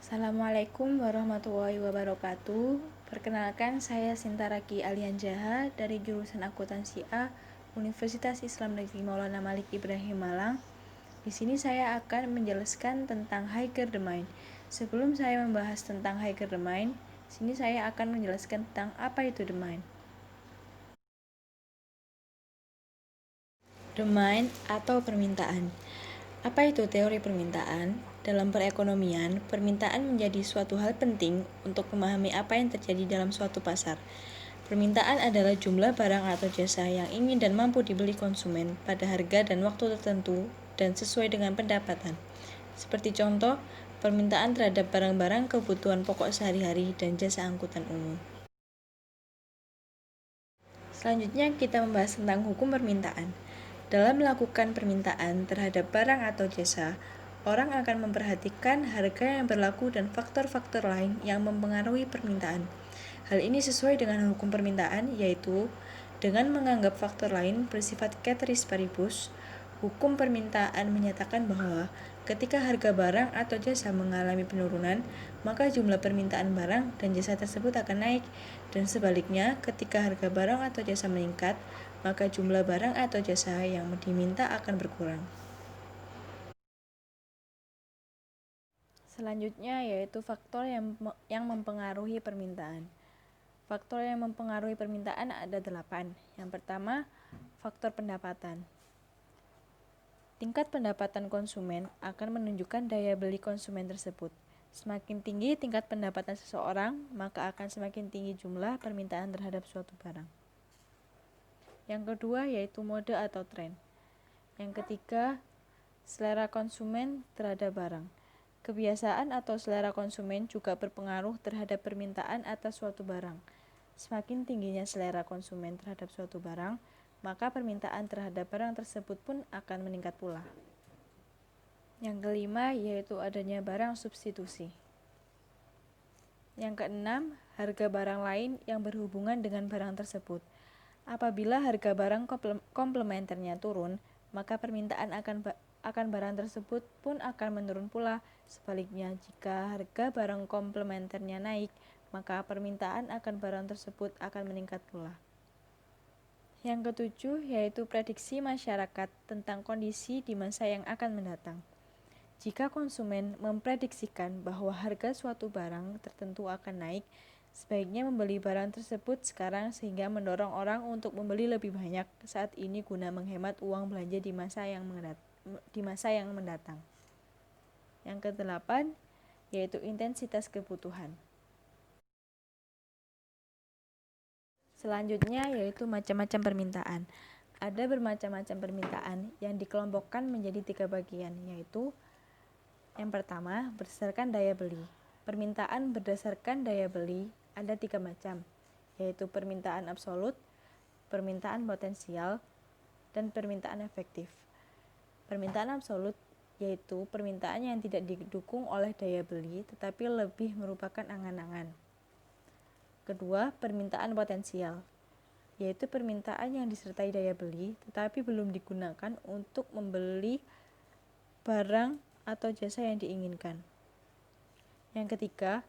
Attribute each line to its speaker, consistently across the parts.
Speaker 1: Assalamualaikum warahmatullahi wabarakatuh. Perkenalkan, saya Sintaraki Alianjaha dari jurusan Akuntansi A, Universitas Islam Negeri Maulana Malik Ibrahim Malang. Di sini saya akan menjelaskan tentang Higher Domain. Sebelum saya membahas tentang Higher Domain, sini saya akan menjelaskan tentang apa itu domain. Domain atau permintaan. Apa itu teori permintaan? Dalam perekonomian, permintaan menjadi suatu hal penting untuk memahami apa yang terjadi dalam suatu pasar. Permintaan adalah jumlah barang atau jasa yang ingin dan mampu dibeli konsumen pada harga dan waktu tertentu dan sesuai dengan pendapatan. Seperti contoh, permintaan terhadap barang-barang kebutuhan pokok sehari-hari dan jasa angkutan umum. Selanjutnya kita membahas tentang hukum permintaan. Dalam melakukan permintaan terhadap barang atau jasa, orang akan memperhatikan harga yang berlaku dan faktor-faktor lain yang mempengaruhi permintaan. Hal ini sesuai dengan hukum permintaan, yaitu dengan menganggap faktor lain bersifat ceteris paribus. Hukum permintaan menyatakan bahwa ketika harga barang atau jasa mengalami penurunan, maka jumlah permintaan barang dan jasa tersebut akan naik, dan sebaliknya, ketika harga barang atau jasa meningkat, maka jumlah barang atau jasa yang diminta akan berkurang. Selanjutnya yaitu faktor yang mempengaruhi permintaan. Faktor yang mempengaruhi permintaan ada 8. Yang pertama, faktor pendapatan. Tingkat pendapatan konsumen akan menunjukkan daya beli konsumen tersebut. Semakin tinggi tingkat pendapatan seseorang, maka akan semakin tinggi jumlah permintaan terhadap suatu barang. Yang kedua yaitu mode atau tren. Yang ketiga, selera konsumen terhadap barang. Kebiasaan atau selera konsumen juga berpengaruh terhadap permintaan atas suatu barang. Semakin tingginya selera konsumen terhadap suatu barang, maka permintaan terhadap barang tersebut pun akan meningkat pula. Yang kelima yaitu adanya barang substitusi. Yang keenam, harga barang lain yang berhubungan dengan barang tersebut. Apabila harga barang komplementernya turun, maka permintaan akan barang tersebut pun akan menurun pula. Sebaliknya, jika harga barang komplementernya naik, maka permintaan akan barang tersebut akan meningkat pula. Yang ketujuh yaitu prediksi masyarakat tentang kondisi di masa yang akan mendatang. Jika konsumen memprediksikan bahwa harga suatu barang tertentu akan naik, sebaiknya membeli barang tersebut sekarang sehingga mendorong orang untuk membeli lebih banyak saat ini guna menghemat uang belanja di masa yang mendatang. Yang kedelapan yaitu intensitas kebutuhan. Selanjutnya yaitu macam-macam permintaan. Ada bermacam-macam permintaan yang dikelompokkan menjadi 3 bagian, yaitu yang pertama, berdasarkan daya beli. Permintaan berdasarkan daya beli ada 3 macam, yaitu permintaan absolut, permintaan potensial, dan permintaan efektif. Permintaan absolut yaitu permintaan yang tidak didukung oleh daya beli tetapi lebih merupakan angan-angan. Kedua, permintaan potensial, yaitu permintaan yang disertai daya beli tetapi belum digunakan untuk membeli barang atau jasa yang diinginkan. Yang ketiga,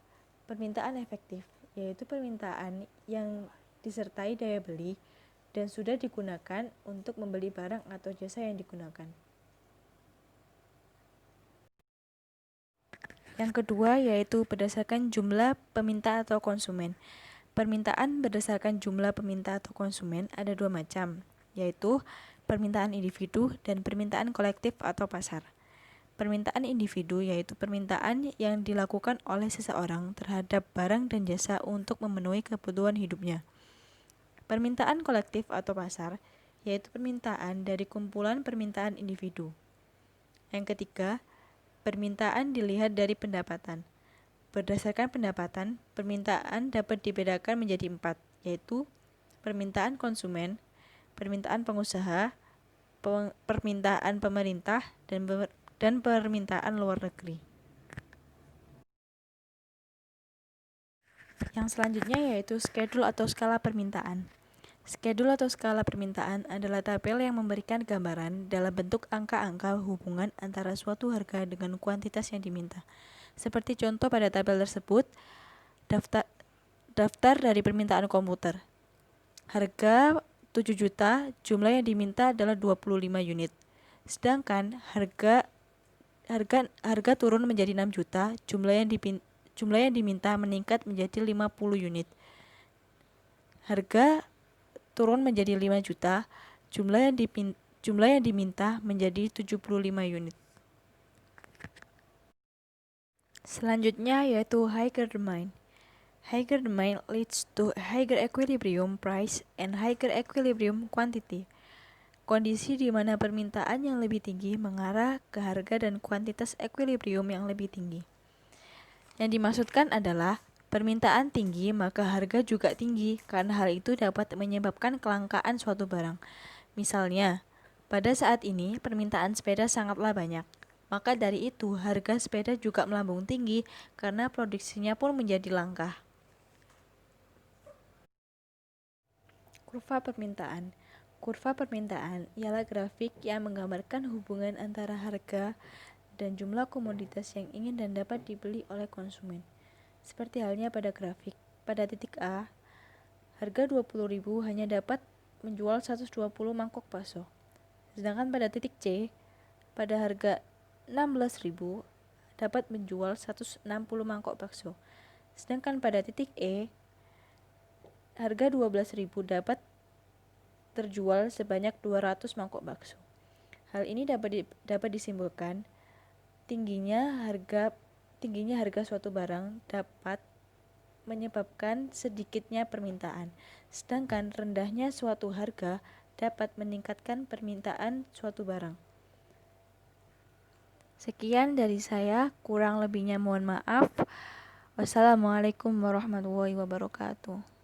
Speaker 1: permintaan efektif, yaitu permintaan yang disertai daya beli dan sudah digunakan untuk membeli barang atau jasa yang digunakan. Yang kedua yaitu berdasarkan jumlah peminta atau konsumen. Permintaan berdasarkan jumlah peminta atau konsumen ada 2 macam, yaitu permintaan individu dan permintaan kolektif atau pasar. Permintaan individu yaitu permintaan yang dilakukan oleh seseorang terhadap barang dan jasa untuk memenuhi kebutuhan hidupnya. Permintaan kolektif atau pasar yaitu permintaan dari kumpulan permintaan individu. Yang ketiga, permintaan dilihat dari pendapatan. Berdasarkan pendapatan, permintaan dapat dibedakan menjadi 4, yaitu permintaan konsumen, permintaan pengusaha, permintaan pemerintah, dan permintaan luar negeri. Yang selanjutnya yaitu schedule atau skala permintaan. Schedule atau skala permintaan adalah tabel yang memberikan gambaran dalam bentuk angka-angka hubungan antara suatu harga dengan kuantitas yang diminta. Seperti contoh pada tabel tersebut, daftar dari permintaan komputer. Harga 7 juta, jumlah yang diminta adalah 25 unit. Sedangkan harga turun menjadi 6 juta, jumlah yang diminta meningkat menjadi 50 unit. Harga turun menjadi 5 juta, jumlah yang diminta menjadi 75 unit. Selanjutnya yaitu higher demand. Higher demand leads to higher equilibrium price and higher equilibrium quantity. Kondisi di mana permintaan yang lebih tinggi mengarah ke harga dan kuantitas equilibrium yang lebih tinggi. Yang dimaksudkan adalah permintaan tinggi maka harga juga tinggi karena hal itu dapat menyebabkan kelangkaan suatu barang. Misalnya, pada saat ini permintaan sepeda sangatlah banyak. Maka dari itu harga sepeda juga melambung tinggi karena produksinya pun menjadi langka. Kurva permintaan. Kurva permintaan ialah grafik yang menggambarkan hubungan antara harga dan jumlah komoditas yang ingin dan dapat dibeli oleh konsumen. Seperti halnya pada grafik, pada titik A, harga 20.000 hanya dapat menjual 120 mangkok bakso. Sedangkan pada titik C, pada harga 16.000 dapat menjual 160 mangkok bakso. Sedangkan pada titik E, harga 12.000 dapat terjual sebanyak 200 mangkok bakso. Hal ini dapat disimpulkan tingginya harga suatu barang dapat menyebabkan sedikitnya permintaan, sedangkan rendahnya suatu harga dapat meningkatkan permintaan suatu barang. Sekian dari saya, kurang lebihnya mohon maaf. Wassalamualaikum warahmatullahi wabarakatuh.